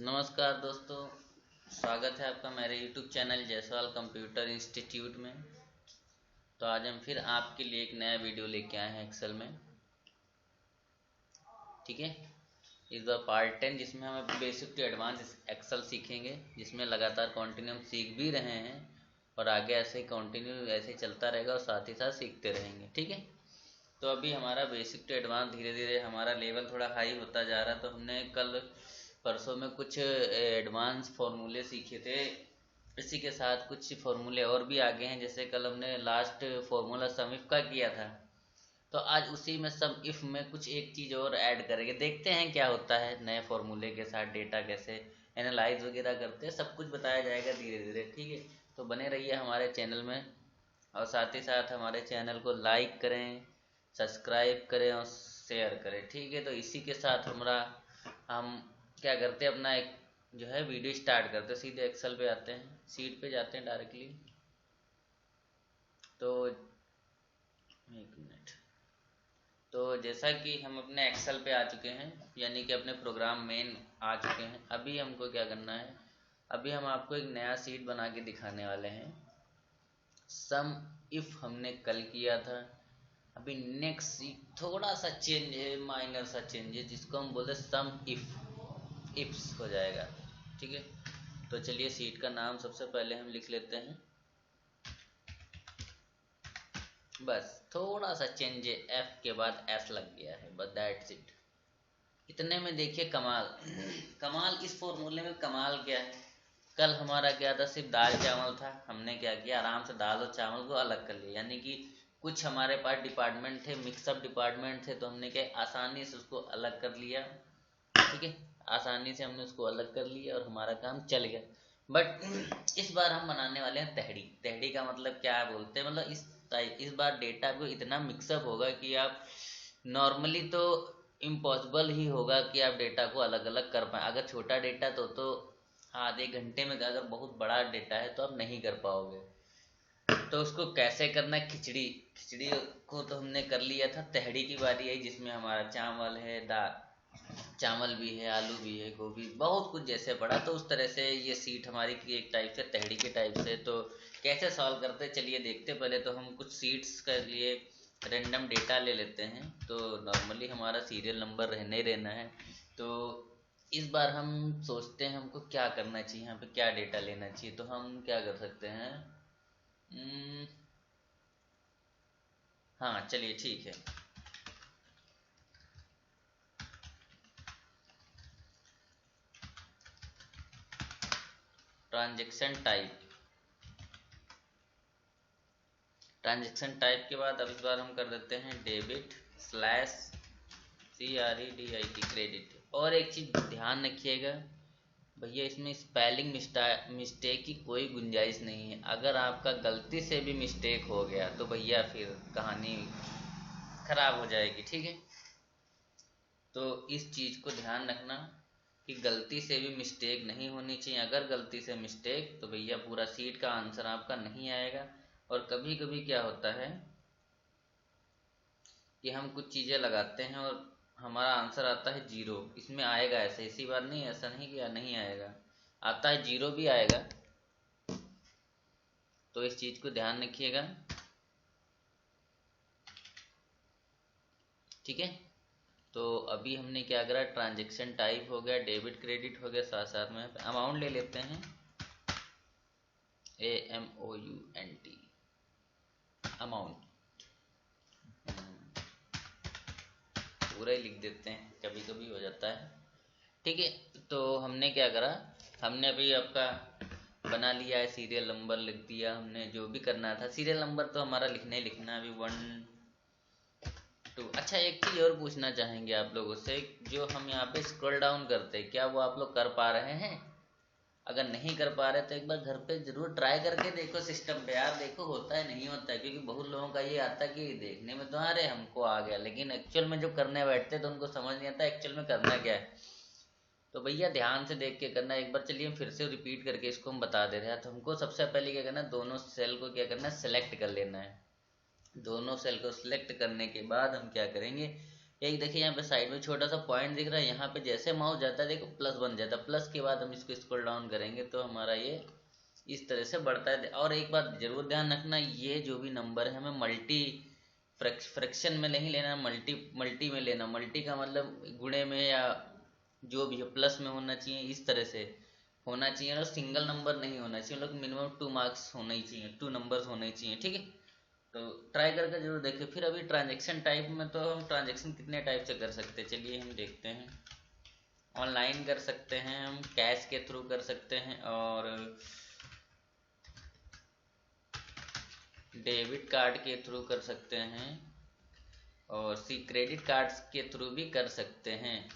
नमस्कार दोस्तों, स्वागत है आपका मेरे YouTube channel Jaiswal computer institute में। तो आज हम फिर आपके लिए एक नया वीडियो लेके आए हैं एक्सेल में। ठीक है, इस बार पार्ट 10 जिसमें हम बेसिक टू एडवांस एक्सेल सीखेंगे, जिसमें लगातार कंटिन्यू हम सीख भी रहे हैं और आगे ऐसे ही कंटिन्यू ऐसे चलता रहेगा और साथ ही साथ सीखते रहेंगे। ठीक है, तो अभी हमारा बेसिक टू एडवांस धीरे धीरे हमारा लेवल थोड़ा हाई होता जा रहा है। तो हमने कल परसों में कुछ एडवांस फार्मूले सीखे थे, इसी के साथ कुछ फार्मूले और भी आगे हैं। जैसे कल हमने लास्ट फार्मूला सम इफ का किया था, तो आज उसी में सम इफ में कुछ एक चीज़ और ऐड करेंगे। देखते हैं क्या होता है नए फार्मूले के साथ, डेटा कैसे एनालाइज वगैरह करते हैं, सब कुछ बताया जाएगा धीरे धीरे। ठीक है, तो बने रहिए हमारे चैनल में और साथ ही साथ हमारे चैनल को लाइक करें, सब्सक्राइब करें और शेयर करें। ठीक है, तो इसी के साथ हम क्या करते हैं, अपना एक जो है वीडियो स्टार्ट करते हैं। सीधे एक्सेल पे आते हैं, सीट पे जाते हैं डायरेक्टली। तो एक मिनट, तो जैसा कि हम अपने एक्सेल पे आ चुके हैं, यानी कि अपने प्रोग्राम मेन आ चुके हैं। अभी हमको क्या करना है, अभी हम आपको एक नया सीट बना के दिखाने वाले हैं। सम इफ हमने कल किया था, अभी नेक्स्ट सीट थोड़ा सा चेंज है, माइनर सा चेंज है, जिसको हम बोलते सम इफ्स हो जाएगा। ठीक है, तो चलिए सीट का नाम सबसे पहले हम लिख लेते हैं। बस थोड़ा सा चेंज है, एफ के बाद एस लग गया है, बस दैट्स इट। इतने में देखिए कमाल कमाल इस फॉर्मूले में कमाल क्या है। कल हमारा क्या था, सिर्फ दाल चावल था। हमने क्या किया, आराम से दाल और चावल को अलग कर लिया। यानी कि कुछ हमारे पास डिपार्टमेंट थे, मिक्सअप डिपार्टमेंट थे, तो हमने क्या आसानी से उसको अलग कर लिया। ठीक है, आसानी से हमने उसको अलग कर लिया और हमारा काम चल गया। बट इस बार हम बनाने वाले हैं तहड़ी। तहड़ी का मतलब क्या बोलते हैं, मतलब इस बार डेटा को इतना मिक्सअप होगा कि आप नॉर्मली तो इम्पॉसिबल ही होगा कि आप डेटा को अलग अलग कर पाए। अगर छोटा डेटा तो आधे घंटे में, अगर बहुत बड़ा डेटा है तो आप नहीं कर पाओगे। तो उसको कैसे करना है, खिचड़ी खिचड़ी को तो हमने कर लिया था। तहड़ी की बारी आई, जिसमें हमारा चावल है, दाल चावल भी है, आलू भी है, गोभी, बहुत कुछ जैसे पड़ा। तो उस तरह से ये सीट हमारी की एक टाइप से तहड़ी के टाइप से। तो कैसे सॉल्व करते चलिए देखते। पहले तो हम कुछ सीट्स के लिए रेंडम डेटा ले लेते हैं। तो नॉर्मली हमारा सीरियल नंबर रहना ही रहना है। तो इस बार हम सोचते हैं हमको क्या करना चाहिए, यहाँ पे क्या डेटा लेना चाहिए। तो हम क्या कर सकते हैं, हाँ चलिए ठीक है। ट्रांजेक्शन टाइप, ट्रांजेक्शन टाइप के बाद अब इस बार हम कर देते हैं डेबिट स्लैश CREDIT क्रेडिट। और एक चीज़ ध्यान रखिएगा भैया, इसमें स्पेलिंग मिस्टेक की कोई गुंजाइश नहीं है। अगर आपका गलती से भी मिस्टेक हो गया तो भैया फिर कहानी खराब हो जाएगी। ठीक है, तो इस चीज़ को ध्यान रखना कि गलती से भी मिस्टेक नहीं होनी चाहिए। अगर गलती से मिस्टेक तो भैया पूरा सीट का आंसर आपका नहीं आएगा। और कभी कभी क्या होता है कि हम कुछ चीज़ें लगाते हैं और हमारा आंसर आता है जीरो। इसमें आएगा ऐसे, इसी बार नहीं, ऐसा नहीं किया नहीं आएगा, आता है जीरो भी आएगा। तो इस चीज़ को ध्यान रखिएगा। ठीक है, तो अभी हमने क्या करा, ट्रांजेक्शन टाइप हो गया, डेबिट क्रेडिट हो गया, साथ साथ में अमाउंट ले लेते हैं, AMOUNT अमाउंट। पूरा ही लिख देते हैं, कभी कभी हो जाता है। ठीक है, तो हमने क्या करा, हमने अभी आपका बना लिया है, सीरियल नंबर लिख दिया हमने। जो भी करना था सीरियल नंबर तो हमारा लिखना ही लिखना। अभी 1 2। अच्छा, एक चीज़ और पूछना चाहेंगे आप लोगों से, जो हम यहाँ पे स्क्रॉल डाउन करते हैं, क्या वो आप लोग कर पा रहे हैं? अगर नहीं कर पा रहे तो एक बार घर पे जरूर ट्राई करके देखो सिस्टम पे। यार देखो होता है नहीं होता है, क्योंकि बहुत लोगों का ये आता है कि देखने में तो आ रहे हमको आ गया, लेकिन एक्चुअल में जब करने बैठते तो उनको समझ नहीं आता एक्चुअल में करना क्या है। तो भैया ध्यान से देख के करना। एक बार चलिए हम फिर से रिपीट करके इसको हम बता दे रहे हैं। तो हमको सबसे पहले क्या करना है, दोनों सेल को क्या करना है, सेलेक्ट कर लेना है। दोनों सेल को सिलेक्ट करने के बाद हम क्या करेंगे, एक देखिए यहाँ पे साइड में छोटा सा पॉइंट दिख रहा है, यहाँ पे जैसे माउस जाता है देखो प्लस बन जाता है, प्लस के बाद हम इसको स्क्रॉल डाउन करेंगे तो हमारा ये इस तरह से बढ़ता है। और एक बात जरूर ध्यान रखना, ये जो भी नंबर है हमें मल्टी फ्रैक्शन में नहीं लेना, मल्टी में लेना। मल्टी का मतलब गुणे में या जो भी है प्लस में होना चाहिए, इस तरह से होना चाहिए, और सिंगल नंबर नहीं होना चाहिए। मतलब मिनिमम 2 मार्क्स होने ही चाहिए, 2 नंबर्स होने ही चाहिए, ठीक है। तो ट्राई करके जरूर देखें। फिर अभी ट्रांजेक्शन टाइप में तो हम ट्रांजेक्शन कितने टाइप से कर सकते हैं, चलिए हम देखते हैं। ऑनलाइन कर सकते हैं, हम कैश के थ्रू कर सकते हैं, और डेबिट कार्ड के थ्रू कर सकते हैं, और क्रेडिट कार्ड्स के थ्रू भी कर सकते हैं,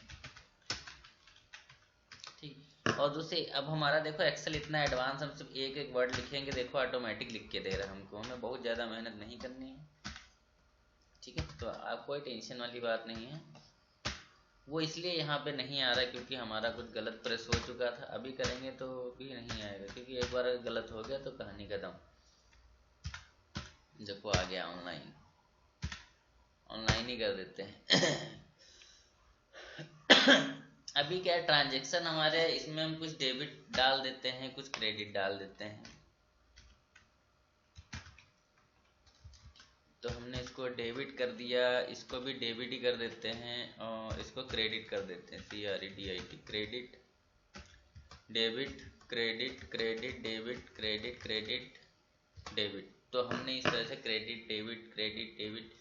ठीक। और दूसरी, अब हमारा देखो एक्सेल इतना एडवांस, हम सिर्फ एक एक वर्ड लिखेंगे, देखो ऑटोमेटिक लिख के दे रहा है हमको, हमें बहुत ज़्यादा मेहनत नहीं करनी है, ठीक है। तो आप कोई टेंशन वाली बात नहीं है। वो इसलिए यहाँ पे नहीं आ रहा है क्योंकि हमारा कुछ गलत प्रेस हो चुका था, अभी करेंगे तो भी नहीं आएगा, क्योंकि एक बार गलत हो गया तो कहानी खत्म। देखो आ गया ऑनलाइन, ऑनलाइन ही कर देते हैं। अभी क्या ट्रांजेक्शन हमारे इसमें हम कुछ डेबिट डाल देते हैं, कुछ क्रेडिट डाल देते हैं। तो हमने इसको डेबिट कर दिया, इसको भी डेबिट ही कर देते हैं, और इसको क्रेडिट कर देते हैं, CREDIT, credit debit credit credit debit credit credit debit. तो हमने इस तरह से क्रेडिट डेबिट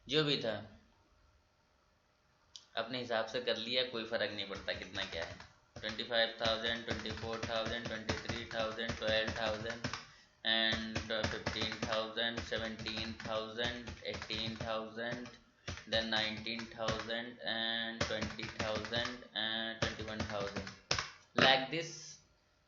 जो भी था अपने हिसाब से कर लिया, कोई फर्क नहीं पड़ता कितना क्या है। 25,000, 24,000, 23,000, 12,000 and 15,000, 17,000, 18,000, then 19,000 and 20,000 and 21,000, like this।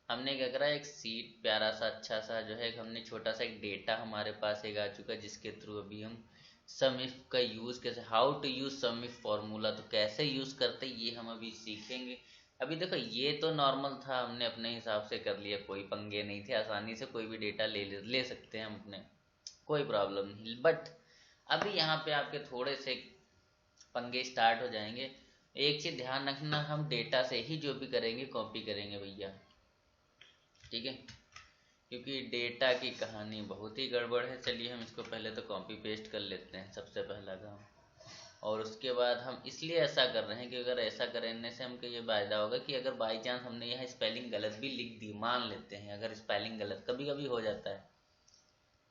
हमने क्या करा, एक सीट प्यारा सा अच्छा सा जो है, हमने छोटा सा एक डेटा हमारे पास एक आ चुका है, जिसके थ्रू अभी हम सम इफ का यूज कैसे, how to use sum if formula, तो कैसे यूज करते ये हम अभी सीखेंगे। अभी देखो ये तो नॉर्मल था, हमने अपने हिसाब से कर लिया, कोई पंगे नहीं थे, आसानी से कोई भी डेटा ले सकते हैं हम अपने, कोई प्रॉब्लम नहीं। बट अभी यहाँ पे आपके थोड़े से पंगे स्टार्ट हो जाएंगे। एक चीज ध्यान रखना, हम डेटा से ही जो भी करेंगे कॉपी करेंगे भैया, ठीक है, क्योंकि डेटा की कहानी बहुत ही गड़बड़ है। चलिए हम इसको पहले तो कॉपी पेस्ट कर लेते हैं, सबसे पहला काम। और उसके बाद हम इसलिए ऐसा कर रहे हैं कि अगर ऐसा करने से हमको ये फायदा होगा कि अगर बाई चांस हमने यहाँ स्पेलिंग गलत भी लिख दी, मान लेते हैं अगर स्पेलिंग गलत कभी कभी हो जाता है,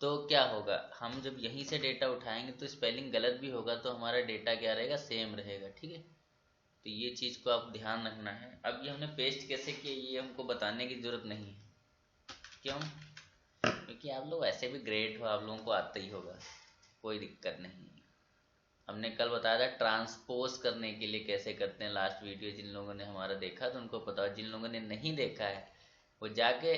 तो क्या होगा, हम जब यहीं से डेटा उठाएंगे तो स्पेलिंग गलत भी होगा तो हमारा डेटा क्या रहेगा, सेम रहेगा, ठीक है। तो ये चीज़ को आप ध्यान रखना है। अब ये हमने पेस्ट कैसे किया ये हमको बताने की ज़रूरत नहीं है, क्यों, क्योंकि आप लोग ऐसे भी ग्रेट हो, आप लोगों को आता ही होगा, कोई दिक्कत नहीं। हमने कल बताया था ट्रांसपोज करने के लिए कैसे करते हैं, लास्ट वीडियो जिन लोगों ने हमारा देखा तो उनको पता हो, जिन लोगों ने नहीं देखा है वो जाके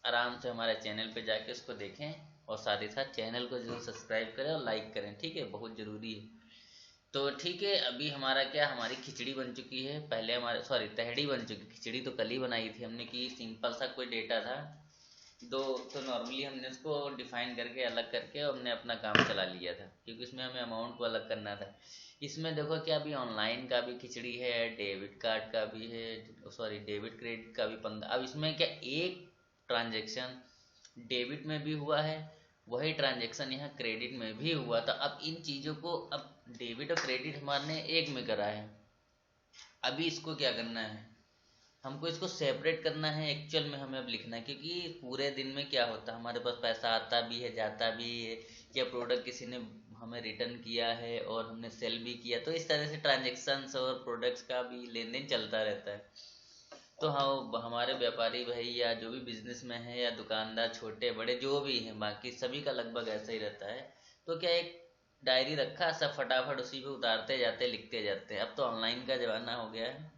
आराम से हमारे चैनल पे जाके उसको देखें, और साथ ही साथ चैनल को जरूर सब्सक्राइब करें और लाइक करें, ठीक है, बहुत ज़रूरी है। तो ठीक है, अभी हमारा क्या, हमारी खिचड़ी बन चुकी है, पहले हमारे सॉरी तहड़ी बन चुकी, खिचड़ी तो कल ही बनाई थी हमने, कि सिंपल सा कोई डेटा था दो, तो नॉर्मली हमने उसको डिफाइन करके अलग करके हमने अपना काम चला लिया था, क्योंकि इसमें हमें अमाउंट को अलग करना था। इसमें देखो क्या, अभी ऑनलाइन का भी खिचड़ी है, डेबिट कार्ड का भी है, सॉरी डेबिट क्रेडिट का भी पंगा। अब इसमें क्या, एक ट्रांजेक्शन डेबिट में भी हुआ है, वही ट्रांजेक्शन यहाँ क्रेडिट में भी हुआ था। अब इन चीज़ों को, अब डेबिट और क्रेडिट हमारे एक में करा है, अभी इसको क्या करना है, हमको इसको सेपरेट करना है, एक्चुअल में हमें अब लिखना है, क्योंकि पूरे दिन में क्या होता है, हमारे पास पैसा आता भी है जाता भी है, या प्रोडक्ट किसी ने हमें रिटर्न किया है और हमने सेल भी किया, तो इस तरह से ट्रांजेक्शन्स और प्रोडक्ट्स का भी लेन देन चलता रहता है। तो हाँ, हमारे व्यापारी भाई या जो भी बिजनेस में है या दुकानदार छोटे बड़े जो भी हैं, बाकी सभी का लगभग ऐसा ही रहता है। तो क्या, एक डायरी रखा, सब फटाफट उसी पे उतारते जाते लिखते जाते हैं। अब तो ऑनलाइन का ज़माना हो गया है,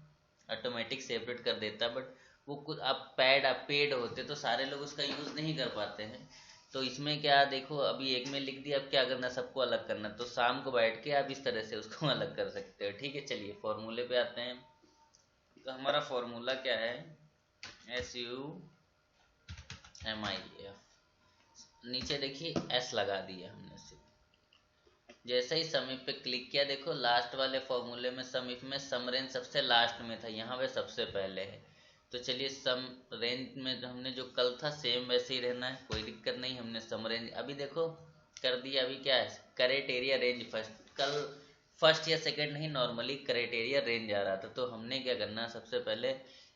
ऑटोमेटिक सेपरेट कर देता, बट वो कुछ आप पेड होते तो सारे लोग उसका यूज़ नहीं कर पाते हैं। तो इसमें क्या देखो, अभी एक में लिख दिया, अब क्या करना, सबको अलग करना, तो शाम को बैठ के आप इस तरह से उसको अलग कर सकते हो, ठीक है। चलिए फॉर्मूले पे आते हैं। तो हमारा फॉर्मूला क्या है, SUMIF, नीचे देखिए S लगा दिया हमने सिर्फ, जैसे ही सम इफ पे क्लिक किया, देखो लास्ट वाले फॉर्मूले में सम इफ में सम रेंज सबसे लास्ट में था, यहाँ पे सबसे पहले है। तो चलिए सम रेंज में हमने जो कल था सेम वैसे ही रहना है, कोई दिक्कत नहीं। हमने सम रेंज अभी देखो कर दिया। अभी क्या है, करेक्ट एरिया रेंज फर्स्ट। कल फर्स्ट या सेकंड नहीं, नॉर्मली करेक्ट एरिया रेंज आ रहा था। तो हमने क्या करना है, सबसे पहले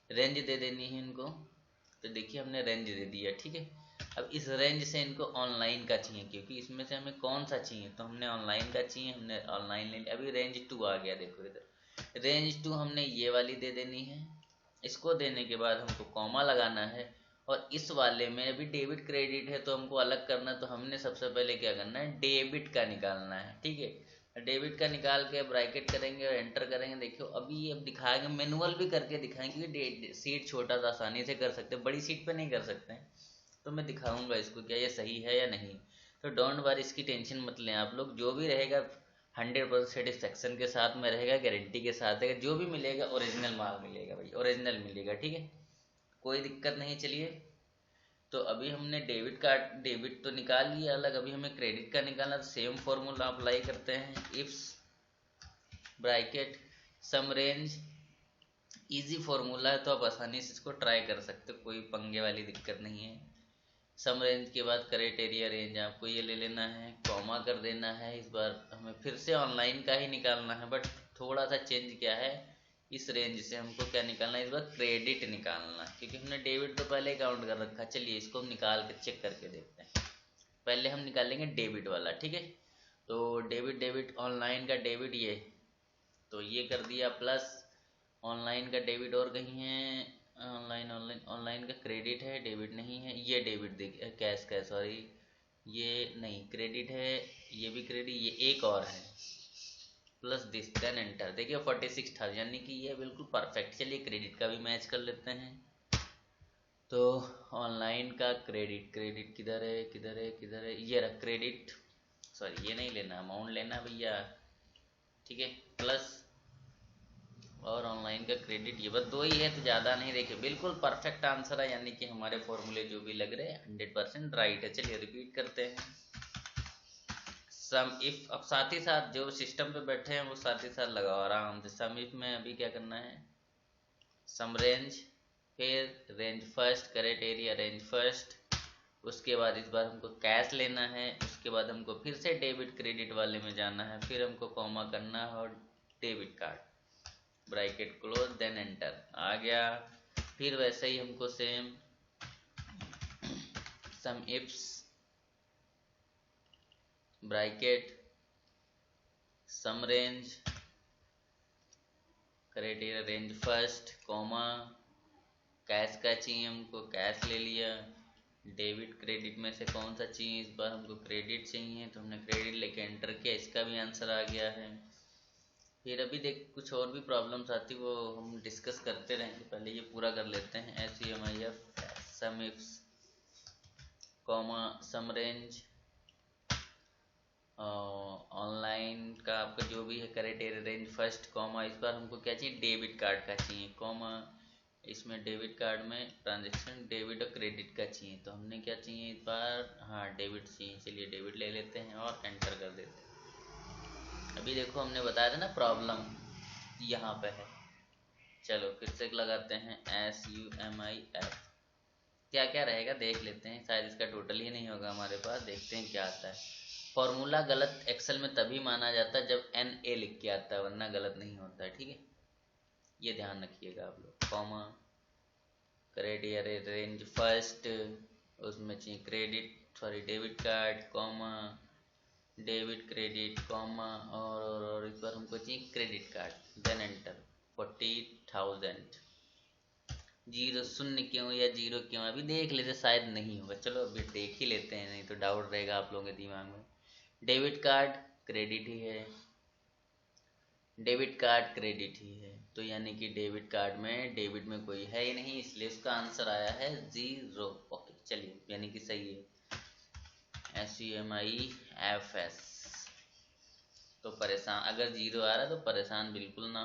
रेंज दे देनी है इनको। तो देखिए हमने रेंज दे दिया, ठीक है। अब इस रेंज से इनको ऑनलाइन का चाहिए, क्योंकि इसमें से हमें कौन सा चाहिए, तो हमने ऑनलाइन का चाहिए, हमने ऑनलाइन ले लिया। अभी रेंज 2 आ गया, देखो इधर रेंज 2 हमने ये वाली दे देनी है। इसको देने के बाद हमको कॉमा लगाना है। और इस वाले में अभी डेबिट क्रेडिट है तो हमको अलग करना, तो हमने सबसे पहले क्या करना है, डेबिट का निकालना है, ठीक है। डेबिट का निकाल के ब्रैकेट करेंगे और एंटर करेंगे। देखियो अभी अब दिखाएंगे, मैनुअल भी करके दिखाएंगे, क्योंकि सीट छोटा सा आसानी से कर सकते हैं, बड़ी सीट पे नहीं कर सकते हैं। तो मैं दिखाऊंगा इसको क्या ये सही है या नहीं। तो डोंट वरी, इसकी टेंशन मत लें आप लोग। जो भी रहेगा 100% सेटिस्फेक्शन के साथ में रहेगा, गारंटी के साथ है। जो भी मिलेगा ओरिजिनल माल मिलेगा भाई, ओरिजिनल मिलेगा, ठीक है, कोई दिक्कत नहीं। चलिए, तो अभी हमने डेबिट कार्ड, डेबिट तो निकाल लिया अलग। अभी हमें क्रेडिट का निकालना, तो सेम फॉर्मूला अप्लाई करते हैं। Ifs bracket sum range, easy formula है तो आप आसानी से इसको ट्राई कर सकते हो, कोई पंगे वाली दिक्कत नहीं है। सम रेंज के बाद करेक्ट एरिया रेंज आपको ये ले लेना है, कॉमा कर देना है। इस बार हमें फिर से ऑनलाइन का ही निकालना है, बट थोड़ा सा चेंज क्या है, इस रेंज से हमको क्या निकालना है, इस बार क्रेडिट निकालना है, क्योंकि हमने डेबिट तो पहले काउंट कर रखा। चलिए इसको हम निकाल के चेक करके देखते हैं। पहले हम निकालेंगे डेबिट वाला, ठीक है। तो डेबिट, डेबिट ऑनलाइन का डेबिट ये, तो ये कर दिया प्लस ऑनलाइन का डेबिट। और कहीं है ऑनलाइन, ऑनलाइन ऑनलाइन का क्रेडिट है, डेबिट नहीं है। ये डेबिट देखिए, कैश का, सॉरी ये नहीं, क्रेडिट है, ये भी क्रेडिट, ये एक और है प्लस दिस, देन एंटर। देखिए 46,000, यानी कि ये बिल्कुल परफेक्ट। चलिए क्रेडिट का भी मैच कर लेते हैं। तो ऑनलाइन का क्रेडिट, क्रेडिट किधर है, किधर है, किधर है, ये रहा क्रेडिट। सॉरी ये नहीं लेना, अमाउंट लेना भैया, ठीक है। प्लस और ऑनलाइन का क्रेडिट, ये बस दो ही है तो ज़्यादा नहीं। देखिए बिल्कुल परफेक्ट आंसर है, यानी कि हमारे फॉर्मूले जो भी लग रहे हैं 100% राइट है। चलिए रिपीट करते हैं। सम इफ, अब साथ ही साथ जो सिस्टम पे बैठे हैं वो साथ ही साथ लगाओ आराम से। सम इफ में अभी क्या करना है, सम रेंज, फिर range first, correct area range first. उसके बाद इस बार हमको कैश लेना है। उसके बाद हमको फिर से डेबिट क्रेडिट वाले में जाना है, फिर हमको कॉमा करना है और debit card, bracket close, then enter आ गया। फिर वैसे ही हमको same sumifs bracket sum range, criteria range first, comma, cash का चाहिए हमको, कैश ले लिया। डेबिट क्रेडिट में से कौन सा चाहिए, इस बार हमको क्रेडिट चाहिए तो हमने क्रेडिट लेके एंटर किया, इसका भी आंसर आ गया है। फिर अभी देख कुछ और भी प्रॉब्लम्स आती वो हम डिस्कस करते रहेंगे, पहले ये पूरा कर लेते हैं। SUMIF सम इफ्स कॉमा सम रेंज, ऑनलाइन का आपका जो भी है correct area range first, comma, इस बार हमको क्या चाहिए, डेबिट कार्ड का चाहिए, कॉमा, इसमें डेबिट कार्ड में ट्रांजैक्शन डेबिट और क्रेडिट का चाहिए, तो हमने क्या चाहिए इस बार, हाँ डेबिट चाहिए। चलिए डेबिट ले लेते हैं और एंटर कर देते हैं। अभी देखो हमने बताया था ना प्रॉब्लम यहाँ पे है। चलो फिर से लगाते हैं SUMIF, क्या क्या रहेगा देख लेते हैं। शायद इसका टोटल ही नहीं होगा हमारे पास, देखते हैं क्या आता है। फॉर्मूला गलत एक्सेल में तभी माना जाता है जब NA लिख के आता है, वरना गलत नहीं होता है, ठीक है, ये ध्यान रखिएगा आप लोग। कॉमा, क्रेडिट रेंज फर्स्ट, उसमें चाहिए credit, sorry debit card, comma, debit credit, comma, और इस बार हमको चाहिए credit card, then enter. 40,000, zero शून्य क्यों या जीरो क्यों, अभी देख लेते, शायद नहीं होगा। चलो अभी देख ही लेते हैं, नहीं तो डाउट रहेगा आप लोगों के दिमाग में। डेबिट कार्ड क्रेडिट ही है, डेबिट कार्ड क्रेडिट ही है, तो यानी कि डेबिट कार्ड में, डेबिट में कोई है ही नहीं, इसलिए उसका आंसर आया है 0। ओके चलिए, यानी कि सही है SUMIFS। तो परेशान, अगर 0 आ रहा है तो परेशान बिल्कुल ना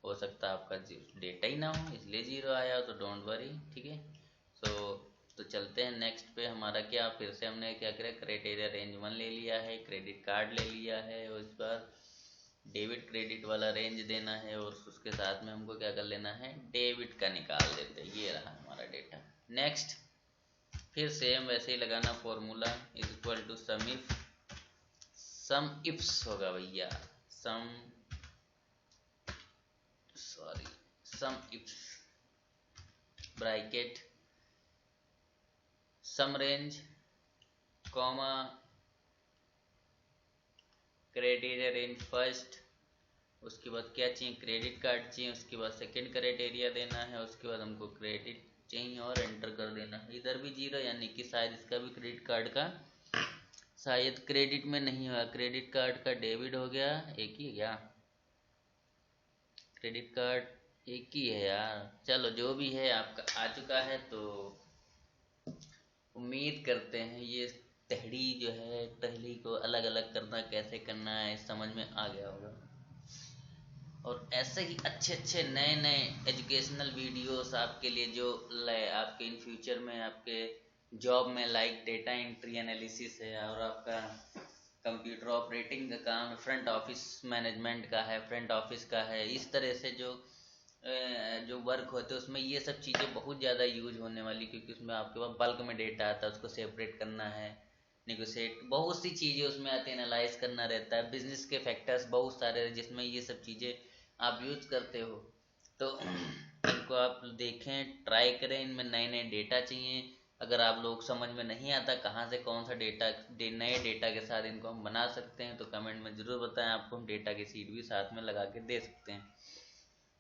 हो सकता है आपका डेटा ही ना हो इसलिए 0 आया हो, तो डोंट वरी, ठीक है। तो तो चलते हैं नेक्स्ट पे। हमारा क्या फिर से हमने क्या करा, क्राइटेरिया रेंज 1 ले लिया है, क्रेडिट कार्ड ले लिया है, और इस बार डेबिट क्रेडिट वाला रेंज देना है, और उसके साथ में हमको क्या कर लेना है, डेबिट का निकाल देते हैं। ये रहा हमारा डेटा। नेक्स्ट फिर सेम वैसे ही लगाना formula, is equal to sumifs होगा भैया, sumifs bracket sum range comma criteria range first, उसके बाद क्या चाहिए, क्रेडिट कार्ड चाहिए, उसके बाद सेकंड क्राइटेरिया देना है, उसके बाद हमको क्रेडिट चाहिए और एंटर कर देना है। इधर भी 0 यानी कि शायद इसका भी क्रेडिट कार्ड का शायद क्रेडिट में नहीं हुआ, क्रेडिट कार्ड का डेबिट हो गया, एक ही है क्या, क्रेडिट कार्ड एक ही है यार। चलो जो भी है आपका आ चुका है, तो उम्मीद करते हैं ये तहड़ी जो है, तहड़ी को अलग अलग करना कैसे करना है समझ में आ गया होगा। और ऐसे ही अच्छे अच्छे नए नए एजुकेशनल वीडियोस आपके लिए जो आपके इन फ्यूचर में आपके जॉब में, लाइक डेटा एंट्री एनालिसिस है, और आपका कंप्यूटर ऑपरेटिंग का काम है, फ्रंट ऑफिस मैनेजमेंट का है, फ्रंट ऑफिस का है, इस तरह से जो वर्क होते हैं उसमें ये सब चीज़ें बहुत ज़्यादा यूज होने वाली, क्योंकि उसमें आपके पास बल्क में डेटा आता है, उसको सेपरेट करना है, निगोशिएट, बहुत सी चीज़ें उसमें आती है, एनालाइज करना रहता है, बिजनेस के फैक्टर्स बहुत सारे जिसमें ये सब चीज़ें आप यूज करते हो। तो इनको आप देखें, ट्राई करें, इनमें नए नए डेटा चाहिए। अगर आप लोग समझ में नहीं आता कहाँ से कौन सा डेटा नए डेटा के साथ इनको हम बना सकते हैं, तो कमेंट में ज़रूर बताएं, आपको हम डेटा की शीट भी साथ में लगा के दे सकते हैं।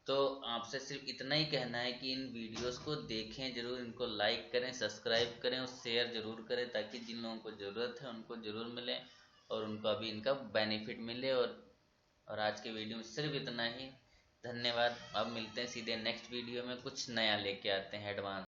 तो आपसे सिर्फ इतना ही कहना है कि इन वीडियोस को देखें ज़रूर, इनको लाइक करें, सब्सक्राइब करें और शेयर ज़रूर करें, ताकि जिन लोगों को ज़रूरत है उनको ज़रूर मिले और उनको अभी इनका बेनिफिट मिले। और आज के वीडियो में सिर्फ इतना ही। धन्यवाद। अब मिलते हैं सीधे नेक्स्ट वीडियो में, कुछ नया लेके आते हैं एडवांस।